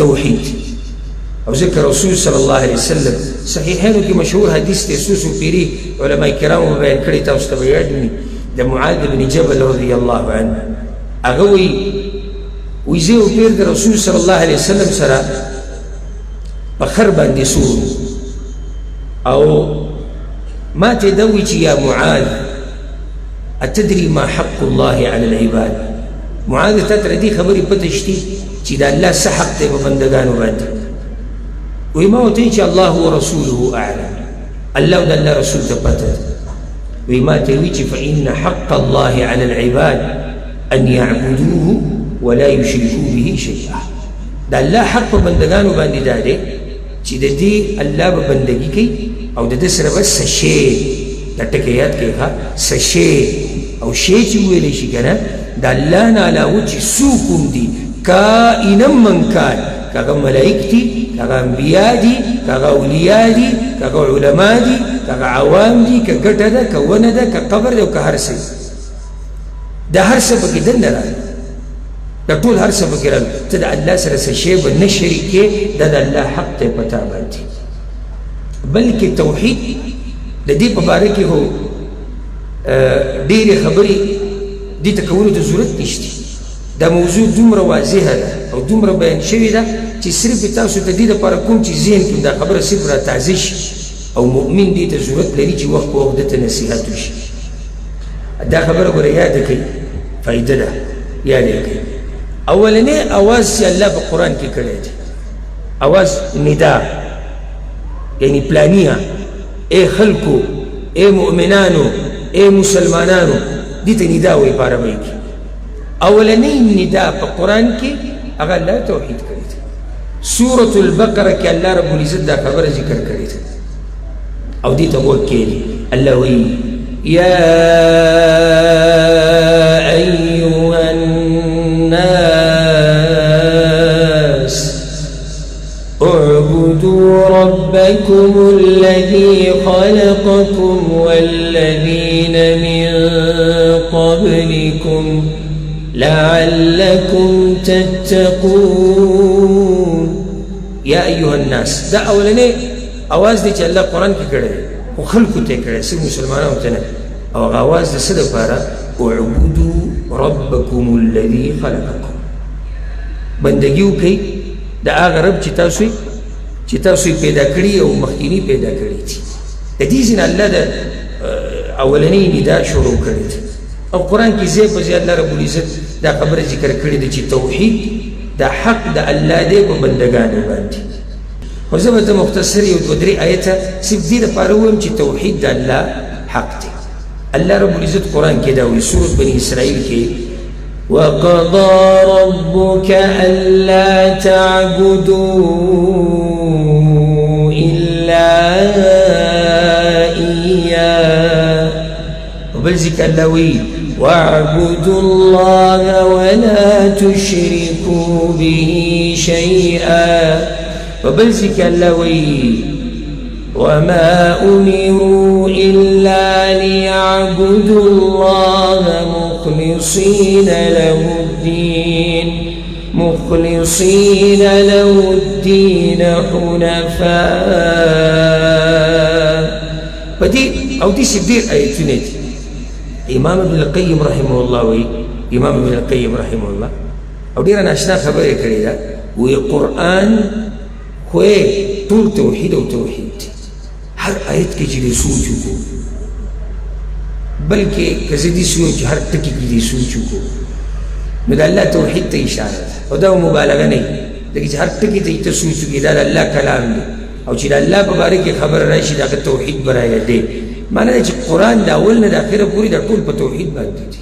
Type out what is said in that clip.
توحید. او ذکر رسول صلی الله علیه وسلم صحیحینو کې مشهور حدیث دی، سوسو پیری علماء کرامو بیان کړی، تاسو ته به یاد وي، د معاذ بن جبل رضی الله عنه. هغه وی زه یو پیر د رسول صلی الله علیه وسلم سره په خر باندې سور، او ما ته دا وی چې یا معاذ اتدري ما حق الله على العباد؟ معاذ ته تر دې خبرې پته شته چې د الله څه حق دی په بندګانو باندې؟ وی ما ورته چې الله ورسوله اعلم، الله او د الله رسول ته پته ده. وی ما ته وی چې فإن حق الله على العباد أن يعبدوه ولا يشركوا به شيئا. د الله حق په بندګانو باندې دا دی چې د دې الله به بندګي کوي او د دې سره بس شی د ټکیات کې ښه شی او شی چې ویلی شي که نه د الله نه علاوه چې څوک هم دي کائنا من کان، که هغه ملایک دي، که هغه انبیا دي، که هغه اولیا دي، که هغه علما دي، که هغه عوام دي، که ګټه ده، که ونه ده، که قبر ده، او که هر څه، د هر څه پکې دننه راغلی، د ټول هر څه پکې راغلی. ته د الله سره څه شی به نه شریکې، دا د الله حق دی په تا باندې. بلکې توحید د دې په باره کې خو ډېرې خبرې دې ته کولو ته ضرورت نشته. دا موضوع دومره واضحه ده او دومره بیان شوې ده چې صرف تاسو ته دې دپاره کوم چې ذهن کې دا خبره صرف را تازه شي، او مؤمن دې ته ضرورت لري چې وخت په وخت دته نصیحت وشي. دا خبره ګوره یاده کړئ، فایده ده، یاده کړئ. اولنی اواز چې الله په قرآن کې کړی دی، اواز ندا، یعنی پلانیه، اے خلکو، اے مؤمنانو، اے مسلمانانو، دې ته ندا وایي په عربۍ کې. اولنی ندا په قرآن کې هغه الله توحید کړی دی. سورة البقره کې الله رب العزت دا خبره ذکر کړې ده، او دې ته غوږ کېږدي. الله وایي یا ایها الناس اعبدوا ربكم الذي خلقكم والذين من قبلكم لعلكم تتقون. يا أيها الناس، دا أولني أواز دي چې الله قرآن کې کړی خو خلکو ته یې کړی، صرف مسلمانانو ته نه. او هغه اواز د څه دپاره؟ اعبدوا ربكم الذي خلقكم، بندګي وکړئ د هغه رب چې تاسو یې پیدا کړي او مخکیني پیدا کړي دي. د دې ځینې الله د اولنۍ ندا شروع کړې ده، او قرآن کې ځای په ځای الله رب العزت دا خبره ذکر کړې ده چې توحید د حق د الله دی په بندګانو باندې. خو زه به ته مختصر یو دوه درې آیته صرف دې دپاره ووایم چې توحید د الله حق دی. الله رب العزت قرآن کې دا وایي، سورة بني اسرائیل کې وقضى ربك ألا تعبدوا إلا إياه. وبل ذكر الله وایي واعبدوا الله ولا تشركوا به شيئا. وبل ذكر الله وایي وما أمروا إلا ليعبدوا الله مخلصين له الدين حنفاء. فدي أو دي سبير آيتونه دي. إمام ابن القيم رحمه الله إمام ابن القيم رحمه الله او ډیره ناشنا خبره کړې ده، وی قرآن خو ټول توحید او توحید هر آیت کې چې دې سوچ وکړو، بلکې که زه دې سوچ هر ټکي کې دې سوچ وکړو نو د الله توحید ته اشاره ده، او دا مبالغه نه وي، چې هر ټکي ته ته سوچ وکړې دا د الله کلام دی، او چې د الله په باره کې خبره راشي دغه توحید به رایادې. معنی دا چې قرآن د اول نه د اخره پورې دا ټول په توحید باندې دی.